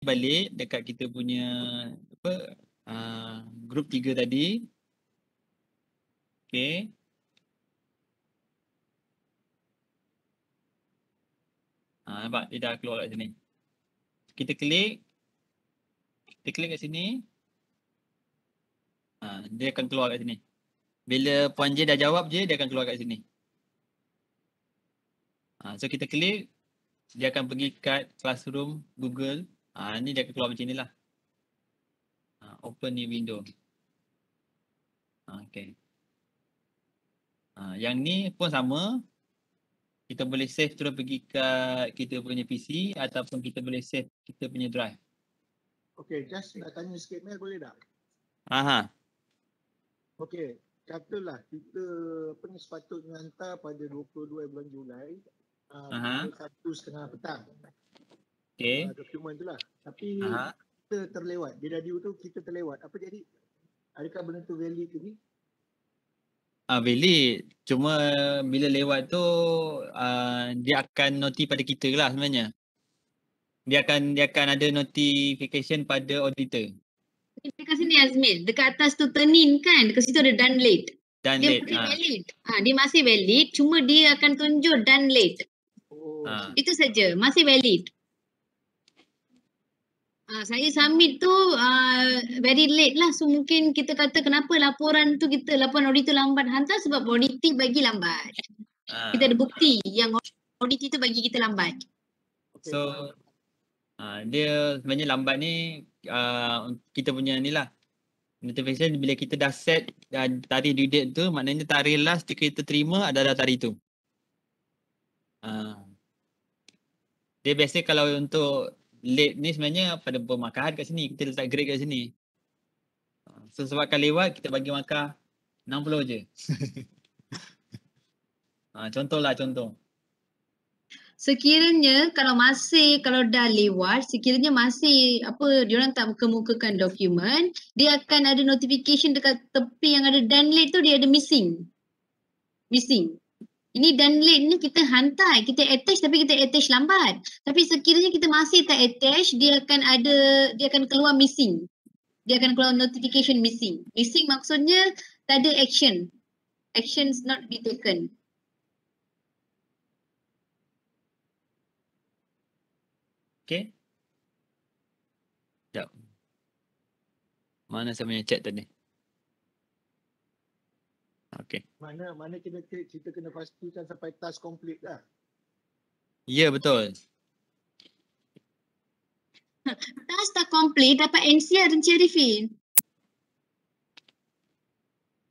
balik dekat kita punya apa group 3 tadi. Okay. Nampak dia dah keluar kat sini. Kita klik kat sini. Dia akan keluar kat sini. Bila Puan J dah jawab je, dia akan keluar kat sini. So kita klik, dia akan pergi kat Classroom Google. Ni dia akan keluar macam ni lah. Open new window. Okay. Yang ni pun sama. Kita boleh save terus pergi kat kita punya PC ataupun kita boleh save kita punya drive. Okay, just nak tanya sikit Mel, boleh tak? Okay, katalah kita sepatutnya hantar pada 22 bulan Julai pukul 1:30 petang. Okay. Dokumen tu lah. Tapi kita terlewat. Dia dah due tu kita terlewat. Apa jadi? Adakah benda tu valid ke ni? Valid. Cuma bila lewat tu dia akan noti pada kita lah sebenarnya. Dia akan ada notification pada auditor. Dekat sini Azmil, dekat atas tu turn in kan, dekat situ ada done late. Done late. Dia valid. Dia masih valid, cuma dia akan tunjuk done late. Itu saja, masih valid. Saya submit tu very late lah. So mungkin kita kata kenapa laporan auditor lambat hantar sebab auditor bagi lambat. Kita ada bukti yang auditor tu bagi kita lambat. So dia sebenarnya lambat ni kita punya ni lah. Notification bila kita dah set tarikh due date tu, maknanya tarikh last kita terima adalah tarikh tu. Dia biasa kalau untuk late ni sebenarnya pada markah kat sini, kita letak grade kat sini. So sebabkan lewat kita bagi markah 60 je. Contoh. Sekiranya kalau dah lewat, sekiranya masih diorang tak kemukakan dokumen, dia akan ada notification dekat tepi yang ada done late tu, dia ada missing. Ini done late ni kita hantar, kita attach tapi kita attach lambat. Tapi sekiranya kita masih tak attach, dia akan keluar missing. Dia akan keluar notification missing. Missing maksudnya tak ada action. Actions not be taken. Okay. Sekejap. Mana saya punya chat tadi? Okay. Mana kita kena pastikan sampai task complete lah. Ya, betul. Task tak complete, dapat NCR dan Cherifin.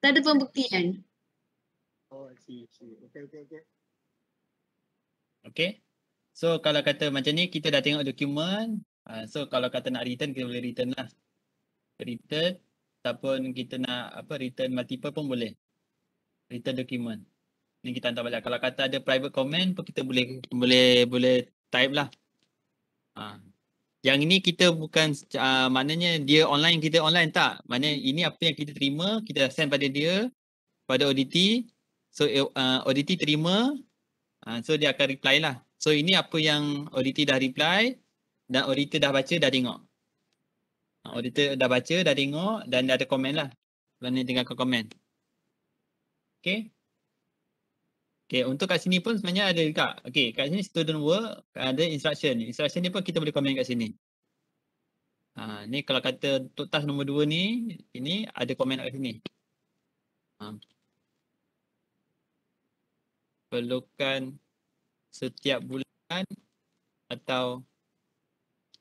Tak ada pembuktian. I see. Okay. Okay. So kalau kata macam ni, kita dah tengok dokumen. So kalau kata nak return, kita boleh return lah. Return ataupun kita nak return multiple pun boleh. Return dokumen. Ni kita hantar balik. Kalau kata ada private comment pun kita boleh type lah. Yang ini kita bukan maknanya dia online, kita online tak. Maknanya ini apa yang kita terima, kita send pada dia, pada auditor. So auditor terima, so dia akan reply lah. So ini apa yang auditor dah reply dan auditor dah baca, dah tengok. Auditor dah baca, dah tengok dan dah ada komen lah. Mana tinggalkan komen. Okay. Okay, untuk kat sini pun sebenarnya ada juga. Okay, kat sini student work, ada instruction. Instruction ni pun kita boleh komen kat sini. Ni kalau kata untuk task nombor 2 ni, ini ada komen kat sini. Perlukan setiap bulan atau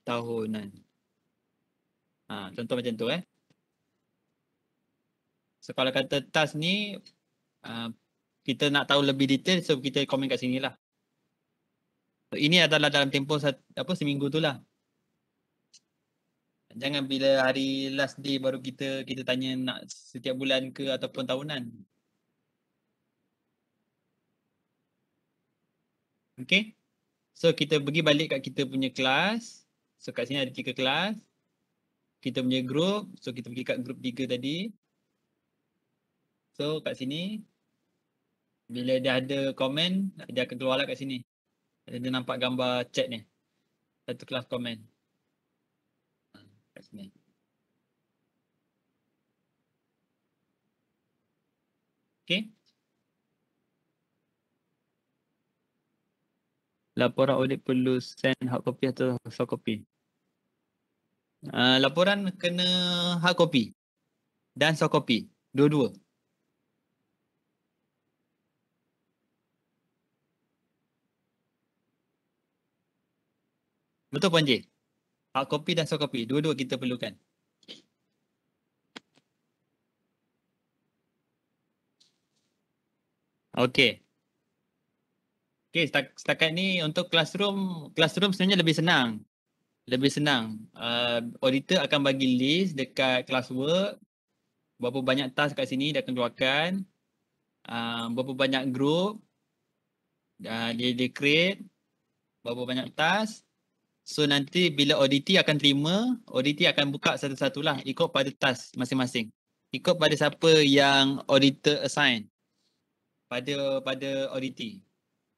tahunan. Contoh macam tu So kalau kata task ni kita nak tahu lebih detail, so kita komen kat sini lah. So, ini adalah dalam tempoh seminggu tu lah. Jangan bila hari last day baru kita tanya nak setiap bulan ke ataupun tahunan. Okay. So kita pergi balik kat kita punya kelas. So kat sini ada 3 kelas. Kita punya group. So kita pergi kat group 3 tadi. So kat sini, bila dia ada komen, dia akan keluar lah kat sini. Dia nampak gambar chat ni. Satu kelas komen. Ni. Okay. Laporan audit perlu send hard copy atau soft copy? Laporan kena hard copy dan soft copy. Dua-dua. Betul Puan J? Hard copy dan soft copy. Dua-dua kita perlukan. Okey. Okey, setakat ni untuk classroom sebenarnya lebih senang. Lebih senang. Auditor akan bagi list dekat classwork. Berapa banyak task kat sini dia akan keluarkan. Berapa banyak group. Dia create. Berapa banyak task. So nanti bila auditi akan terima, auditi akan buka satu-satulah ikut pada task masing-masing. Ikut pada siapa yang auditor assign pada auditi.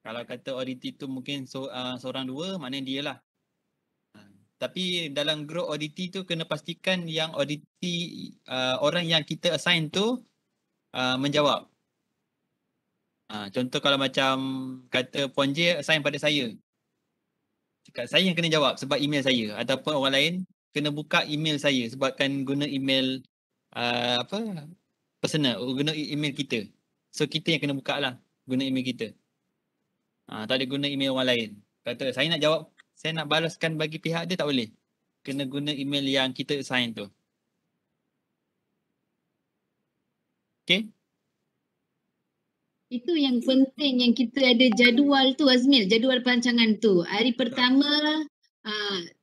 Kalau kata auditi tu mungkin seorang dua, maknanya dia lah. Tapi dalam group auditi tu kena pastikan yang auditi orang yang kita assign tu menjawab. Contoh kalau macam kata Puan J assign pada saya. Cakap saya yang kena jawab sebab email saya, ataupun orang lain kena buka email saya sebabkan guna email personal, guna email kita. So kita yang kena buka lah guna email kita. Tak ada guna email orang lain. Kata saya nak jawab, saya nak balaskan bagi pihak dia, tak boleh. Kena guna email yang kita assign tu. Okay? Itu yang penting yang kita ada jadual tu Azmil, jadual perancangan tu. Hari pertama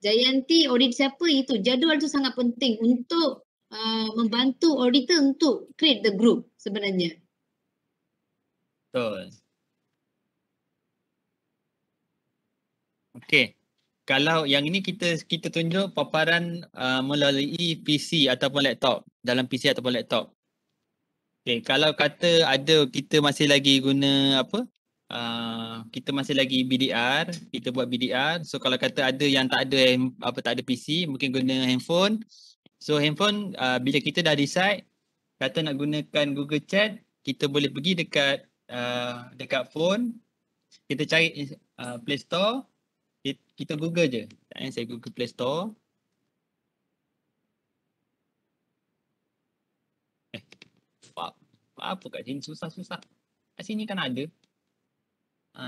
Jayanti audit siapa, itu jadual tu sangat penting untuk membantu auditor untuk create the group sebenarnya. Betul. Okay. Kalau yang ini kita tunjuk paparan melalui PC ataupun laptop. Dalam PC ataupun laptop. Okay, kalau kata ada kita masih lagi guna apa? Kita masih lagi BDR, kita buat BDR. So kalau kata ada yang tak ada PC, mungkin guna handphone. So handphone bila kita dah decide kata nak gunakan Google Chat, kita boleh pergi dekat phone, kita cari Play Store, kita Google je. Saya Google Play Store. Apa kat sini susah-susah. Kat sini kan ada.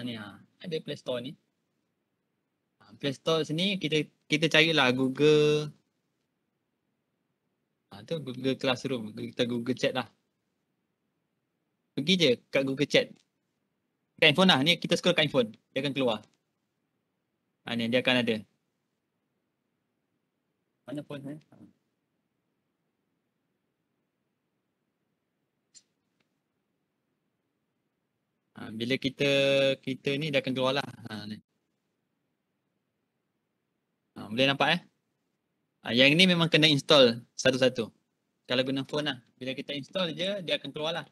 Ni ada Play Store ni. Play Store sini kita carilah Google. Tu Google Classroom, kita Google Chat lah. Pergi je kat Google Chat. Kat handphone lah, ni kita scroll kat handphone. Dia akan keluar. Ni dia akan ada. Mana phone bila kita ni dia akan keluar lah. Ni. Boleh nampak yang ni memang kena install satu-satu. Kalau guna phone lah, bila kita install je dia akan keluar lah.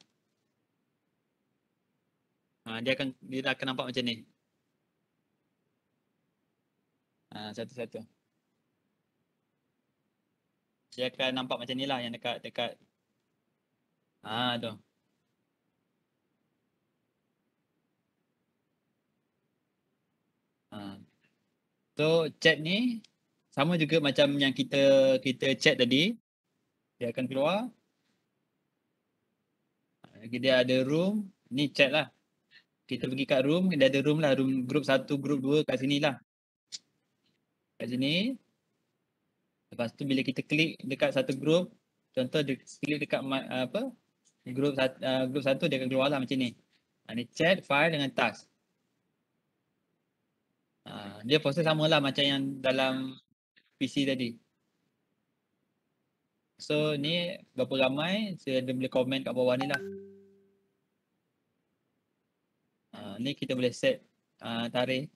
Dia akan nampak macam ni. Satu-satu. Dia akan nampak macam ni lah yang dekat tu. So chat ni sama juga macam yang kita chat tadi. Dia akan keluar. Dia ada room, ni chat lah. Kita pergi kat room, dia ada room lah, room group 1, group 2 kat sini lah. Kat sini. Lepas tu bila kita klik dekat satu group, contoh dia klik dekat group 1 dia akan keluar lah macam ni. Ni chat, file dengan task. Dia proses sama lah macam yang dalam PC tadi. So ni berapa ramai, saya ada boleh komen kat bawah ni lah. Ni kita boleh set tarikh.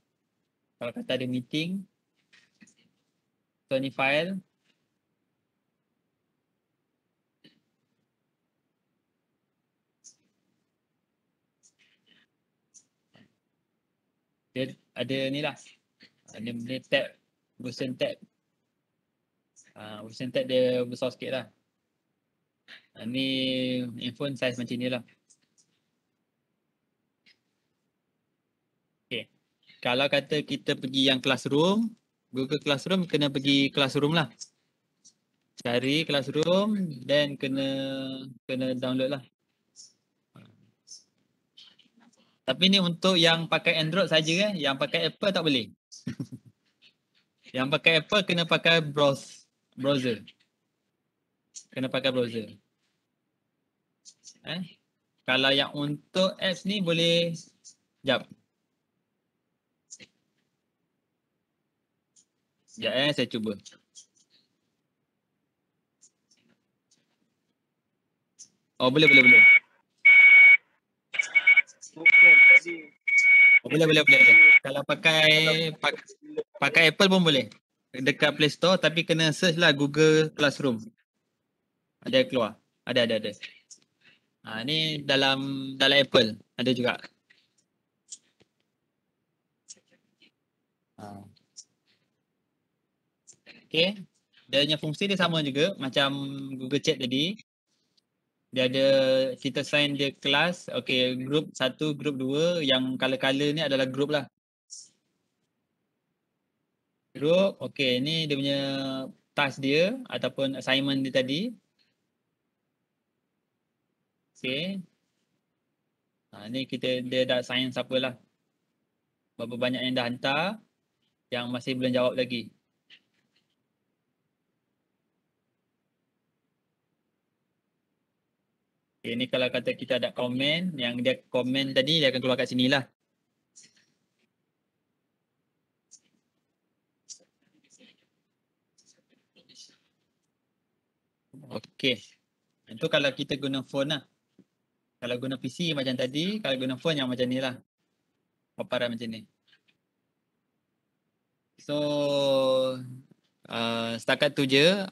Kalau kata ada meeting. So ni file. Dia ada ni lah. Dia boleh tab, boson tab. Version tab dia besar sikit lah. Ni handphone size macam ni lah. Okay. Kalau kata kita pergi yang classroom, Google Classroom, kena pergi classroom lah. Cari classroom dan kena download lah. Tapi ni untuk yang pakai Android saja yang pakai Apple tak boleh. Yang pakai Apple kena pakai browser. Kena pakai browser. Kalau yang untuk apps ni boleh, sekejap. Sekejap saya cuba. Oh boleh. Oh, boleh. Kalau pakai Apple pun boleh. Dekat Play Store tapi kena search lah Google Classroom. Ada keluar. Ada. Ni dalam Apple ada juga. Okay. Dia punya fungsi dia sama juga macam Google Chat tadi. Dia ada kita sign dia kelas. Okay, group 1, group 2. Yang color-color ni adalah group lah. Group, okay, ni dia punya task dia ataupun assignment dia tadi. Okay. Ni dia dah assign siapa lah. Berapa banyak yang dah hantar, yang masih belum jawab lagi. Okay, ni kalau kata kita ada komen, yang dia komen tadi dia akan keluar kat sini lah. Okay. Itu kalau kita guna phone lah. Kalau guna PC macam tadi, kalau guna phone yang macam ni lah. Paparan macam ni. So, setakat tu je.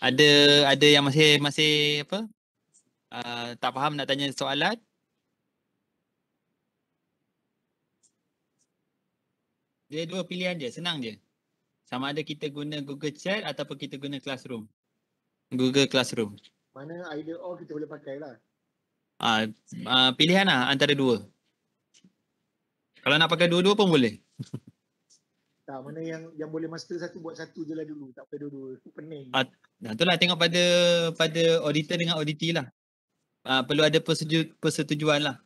Ada yang masih apa? Tak faham nak tanya soalan? Dia dua pilihan je, senang je. Sama ada kita guna Google Chat ataupun kita guna Classroom. Google Classroom. Mana either or kita boleh pakai lah. Pilihan lah antara dua. Kalau nak pakai dua-dua pun boleh. Tak, mana yang boleh master satu buat satu je lah dulu. Tak pakai dua-dua. Itu pening. Itulah tengok pada auditor dengan auditee lah. Perlu ada persetujuan lah.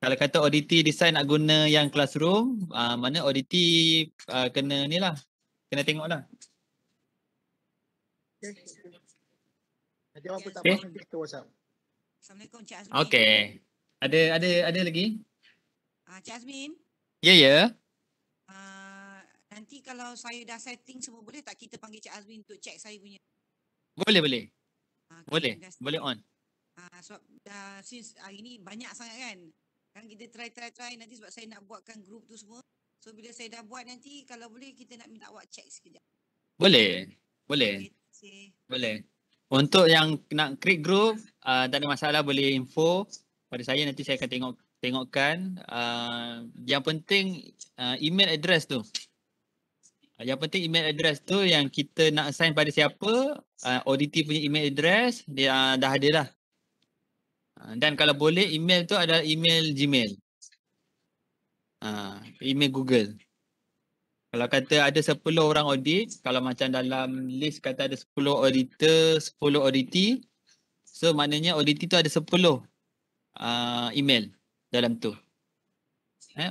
Kalau kata auditee decide nak guna yang Classroom, mana auditee kena ni lah. Kena tengok lah. Okay. Nanti apa tak faham nanti kita WhatsApp. Assalamualaikum Cik Azmin. Okay. Ada lagi? Cik Azmin. Ya. Nanti kalau saya dah setting semua, boleh tak kita panggil Cik Azmin untuk check saya punya? Boleh. Boleh on. Sebab since hari ni banyak sangat kan. Kan kita try nanti sebab saya nak buatkan group tu semua. So bila saya dah buat nanti kalau boleh kita nak minta awak check sekejap. Boleh. Untuk yang nak create group, tak ada masalah, boleh info pada saya, nanti saya akan tengokkan. Yang penting email address tu. Yang penting email address tu yang kita nak assign pada siapa, auditee punya email address dia dah ada lah. Dan kalau boleh email tu adalah email Gmail. Email Google. Kalau kata ada 10 orang audit, kalau macam dalam list kata ada 10 auditor, 10 auditee, so maknanya auditee tu ada 10 email dalam tu.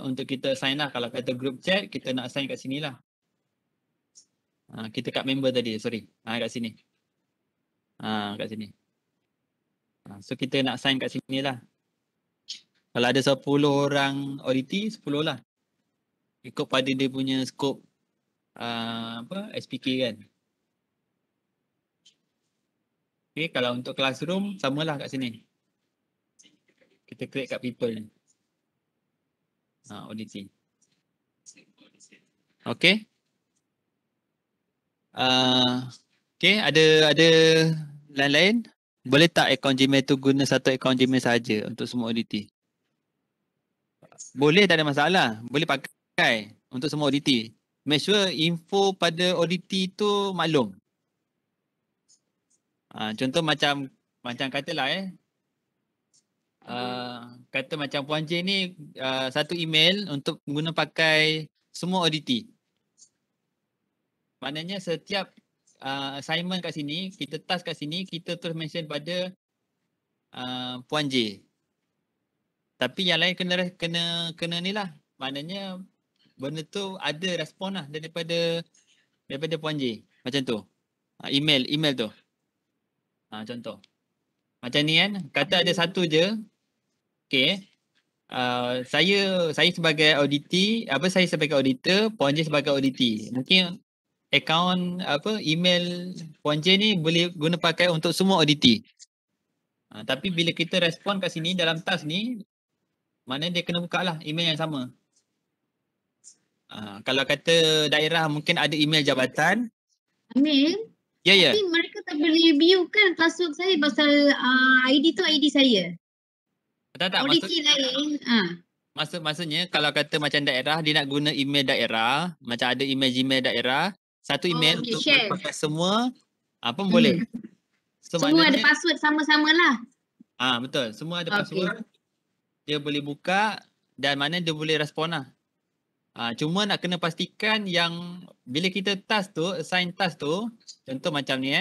Untuk kita assign lah. Kalau kata group chat, kita nak assign kat sini lah. Kita kat member tadi, sorry. Kat sini. Kat sini. So kita nak assign kat sini lah. Kalau ada 10 orang auditee, 10 lah. Ikut pada dia punya scope SPK kan. Okay, kalau untuk Classroom, samalah kat sini. Kita create kat people ni. Auditee. Okay. Okay, ada lain-lain? Boleh tak akaun Gmail tu guna satu akaun Gmail saja untuk semua auditee? Boleh, tak ada masalah. Boleh pakai untuk semua auditee. Make sure info pada auditee tu maklum. Contoh macam katalah kata macam Puan J ni satu email untuk guna pakai semua auditi. Maknanya setiap assignment kat sini, kita task kat sini, kita terus mention pada Puan J. Tapi yang lain kena ni lah. Maknanya benda tu ada respon lah daripada Puan J. Macam tu. Email tu. Contoh. Macam ni kan, kata ada satu je. Okay. Saya sebagai auditi, saya sebagai auditor, Puan J sebagai auditi. Mungkin akaun email Puan J ni boleh guna pakai untuk semua auditi. Tapi bila kita respon kat sini dalam task ni, mana dia kena buka lah email yang sama. Kalau kata daerah mungkin ada email jabatan. Amil, Ya. tapi mereka tak boleh view kan password saya pasal ID tu ID saya. Tak, Auditi lain. Maksudnya kalau kata macam daerah, dia nak guna email daerah, macam ada email Gmail daerah, satu email Okay, untuk share. pakai semua, pun boleh. So, semua ada password sama-sama lah. Betul. Semua ada password. Dia boleh buka dan mana dia boleh respon lah. Cuma nak kena pastikan yang bila kita assign task tu, contoh macam ni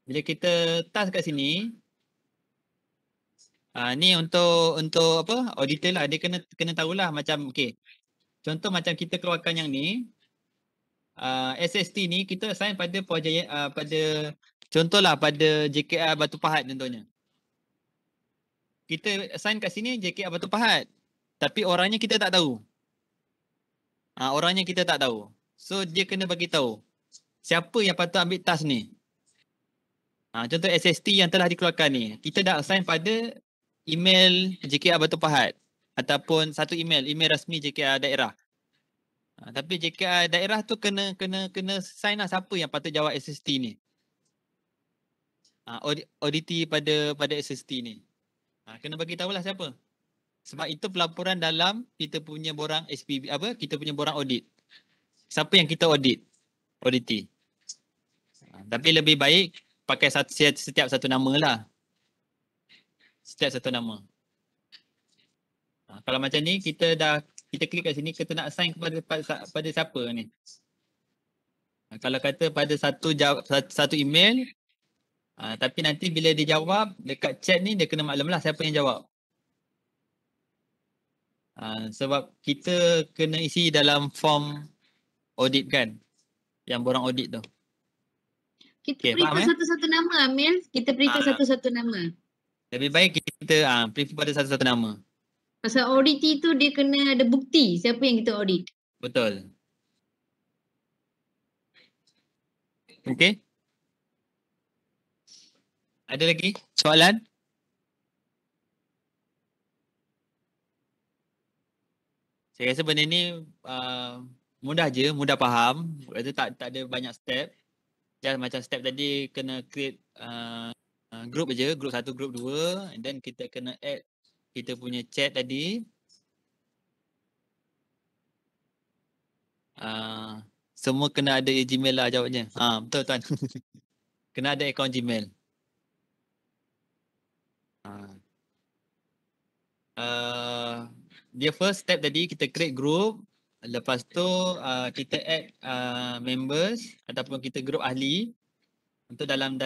bila kita task kat sini, ni untuk auditor lah, dia kena tahulah macam contoh macam kita keluarkan yang ni, SST ni kita assign pada contohlah pada JKR Batu Pahat contohnya. Kita assign kat sini JKR Batu Pahat, tapi orangnya kita tak tahu. So dia kena bagi tahu siapa yang patut ambil task ni. Contoh SST yang telah dikeluarkan ni, kita dah assign pada email JKR Batu Pahat ataupun satu email rasmi JKR daerah. Tapi JKR daerah tu kena sign lah siapa yang patut jawab SST ni. Auditi pada SST ni. Kena bagi tahulah siapa. Sebab itu pelaporan dalam kita punya borang SPB kita punya borang audit. Siapa yang kita auditi. Tapi lebih baik pakai setiap satu nama lah. Setiap satu nama. Kalau macam ni kita klik kat sini, kita nak assign pada siapa ni. Kalau kata pada satu email, tapi nanti bila dia jawab dekat chat ni, dia kena maklum lah siapa yang jawab. Sebab kita kena isi dalam form audit kan, yang borang audit tu. Kita prefer satu-satu nama Amil. Kita prefer satu-satu nama. Lebih baik kita prefer pada satu-satu nama. Pasal auditi tu dia kena ada bukti siapa yang kita audit. Betul. Okey. Ada lagi soalan? Saya rasa benda ni mudah je, mudah faham. Rasa tak ada banyak step. Just macam step tadi kena create group je, group 1, group 2, and then kita kena add kita punya chat tadi. Semua kena ada Gmail lah jawabnya. Betul tuan. Kena ada akaun Gmail. Dia first step tadi kita create group. Lepas tu kita add members ataupun kita group ahli untuk dalam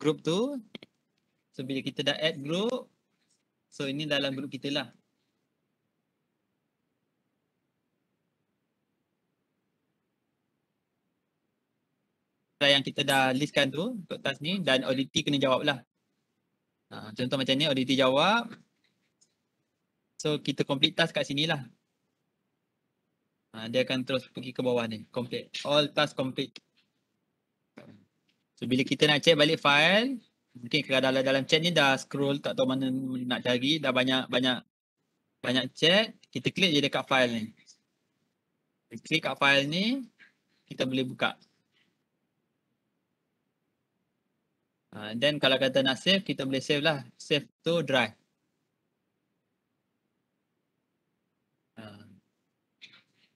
group tu. So bila kita dah add group, so ini dalam group kita lah. Yang kita dah listkan tu untuk task ni, dan auditi kena jawab lah. Contoh macam ni, auditi jawab. So kita complete task kat sini lah. Dia akan terus pergi ke bawah ni, complete. All task complete. So bila kita nak check balik file, mungkin kalau dalam chat ni dah scroll tak tahu mana nak cari, dah banyak chat, kita klik je dekat file ni. Klik kat file ni, kita boleh buka. Then kalau kata nak save, kita boleh save lah. Save to drive.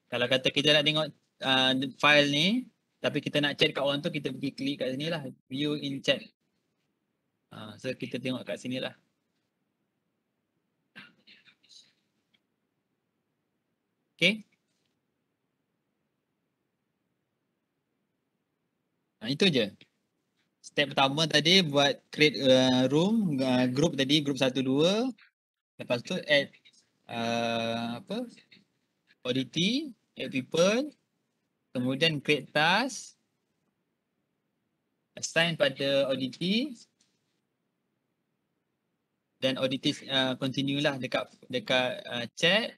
Kalau kata kita nak tengok file ni, Tapi kita nak chat kat orang tu, kita pergi klik kat sini lah. View in chat. So kita tengok kat sini lah. Okay. Itu je. Step pertama tadi buat create room, group tadi, group 1, 2. Lepas tu add ODT, add people. Kemudian create task. Assign pada ODT. Dan ODT continue lah dekat chat.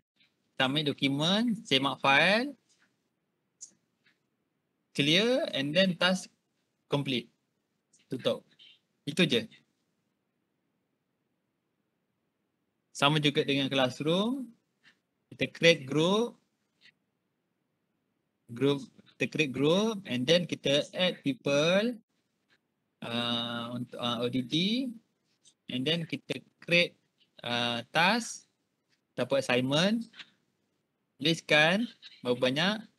Submit dokumen, semak file. Clear and then task complete. Tutup. Itu je. Sama juga dengan classroom. Kita create group. Kita create group and then kita add people untuk ODT. And then kita create task ataupun assignment. Listkan berapa banyak.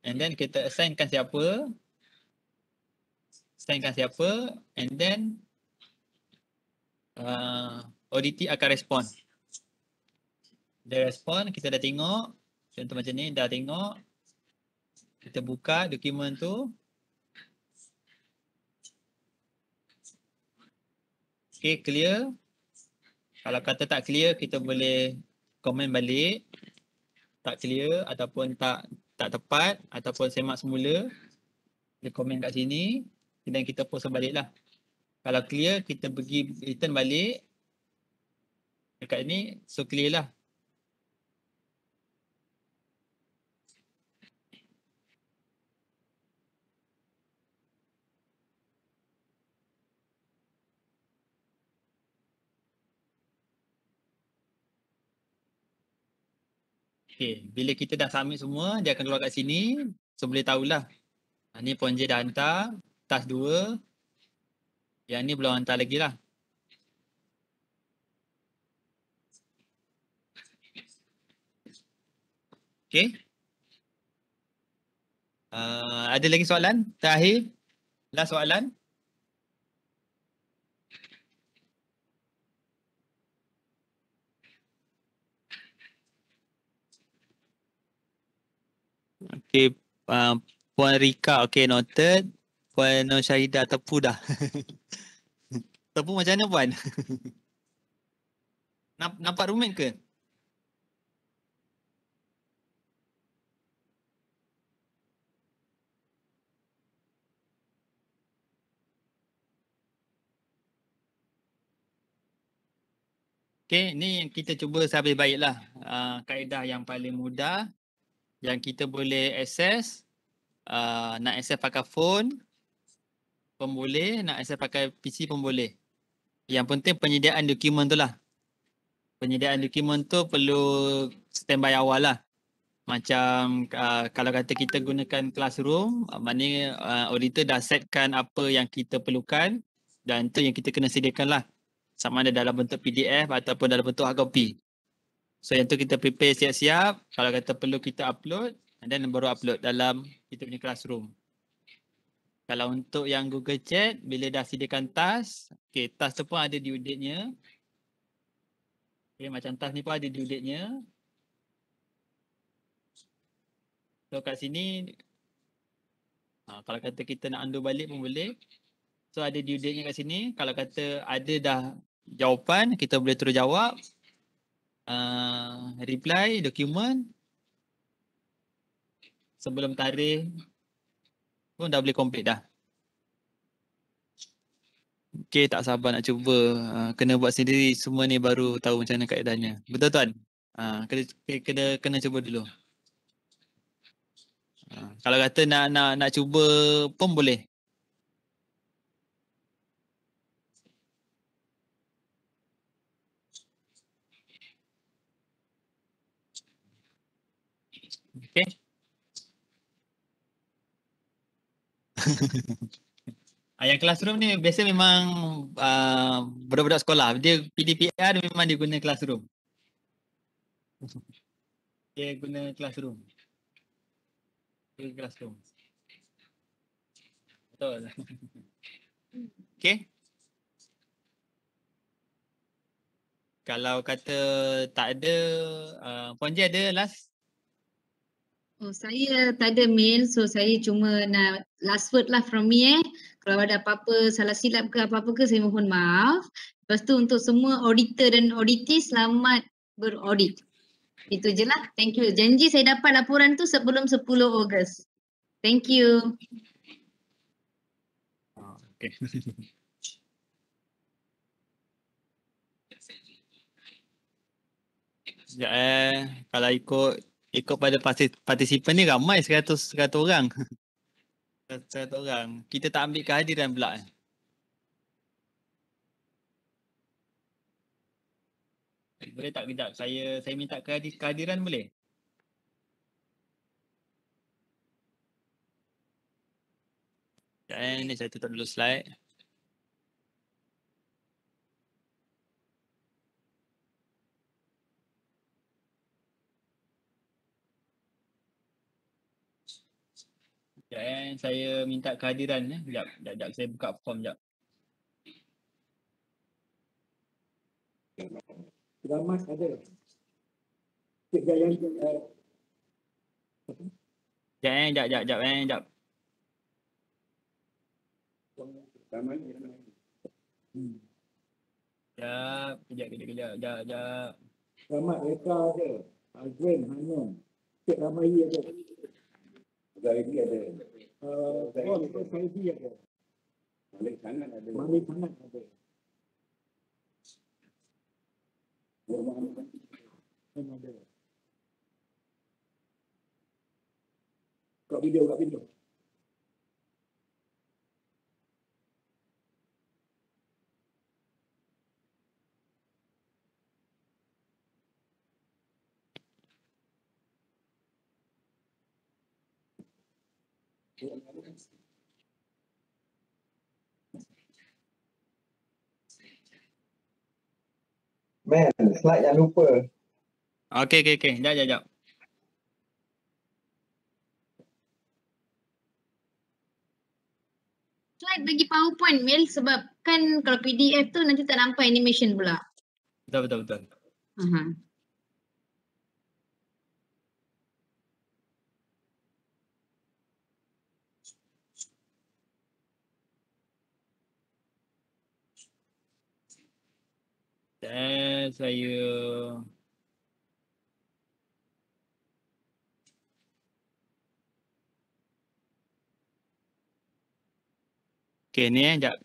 And then kita assignkan siapa. And then ODT akan respon. Dia respon, kita dah tengok. Contoh macam ni, dah tengok. Kita buka dokumen tu. Okay, clear. Kalau kata tak clear, kita boleh komen balik. Tak clear ataupun tak tepat ataupun semak semula. Dia komen kat sini dan kita post balik lah. Kalau clear, kita pergi return balik. Dekat ni, so clear lah. Okay, bila kita dah submit semua, dia akan keluar kat sini. So boleh tahulah. Ni Puan J dah hantar. Task 2. Yang ni belum hantar lagi lah. Okay. Ada lagi soalan? Terakhir. Last soalan. Okay. Puan Rika, okay, noted. Puan Nur Syahidah tepu dah. Tepu macam mana Puan? Nampak rumit ke? Okay, ni yang kita cuba sehabis baiklah. Kaedah yang paling mudah yang kita boleh access. Nak access pakai phone pun boleh, nak access pakai PC pun boleh. Yang penting penyediaan dokumen tu lah. Penyediaan dokumen tu perlu standby awal lah. Macam kalau kata kita gunakan classroom, maknanya auditor dah setkan apa yang kita perlukan dan tu yang kita kena sediakan lah. Sama ada dalam bentuk PDF ataupun dalam bentuk hard copy. So yang tu kita prepare siap-siap. Kalau kata perlu kita upload, dan baru upload dalam kita punya classroom. Kalau untuk yang Google Chat, bila dah sediakan task, okay, task tu pun ada due date-nya. Okay, macam task ni pun ada due date-nya. So kat sini, kalau kata kita nak undo balik pun boleh. So ada due date-nya kat sini. Kalau kata ada dah jawapan, kita boleh terus jawab. Reply, dokumen. Sebelum tarikh pun dah boleh complete dah. Okay, tak sabar nak cuba. Kena buat sendiri semua ni baru tahu macam mana kaedahnya. Betul tuan? Kena cuba dulu. Kalau kata nak cuba pun boleh. Okay. Yang classroom ni biasa memang budak-budak sekolah. Dia PDPR memang dia guna classroom. Dia guna classroom. betul. Okay. Kalau kata tak ada, Puan Ji ada last? Oh, saya tak ada mail, so saya cuma nak last word lah from me Kalau ada apa-apa salah silap ke apa-apa ke, saya mohon maaf. Lepas tu untuk semua auditor dan auditee, selamat beraudit. Itu je lah. Thank you. Janji saya dapat laporan tu sebelum 10 Ogos. Thank you. Okay. Sekejap kalau ikut pada partisipan ni ramai 100 orang. 100 orang. Kita tak ambil kehadiran pula. Boleh tak kejap? Saya minta kehadiran boleh? Sekejap ni saya tutup dulu slide. Sekejap saya minta kehadiran Sekejap saya buka form sekejap. Selamat ada. Cik Jayan. Sekejap. Sekejap. Selamat Eka ada. Azrin, Hanum. Cik Ramai ada. Zaidi ada. Zaidi ada. Malik Sangat ada. Ada. Kat video. Man, slide yang lupa. Okay. Sekejap. Slide bagi PowerPoint mail sebab kan kalau PDF tu nanti tak nampak animation pula. Betul. Saya okay ni sekejap.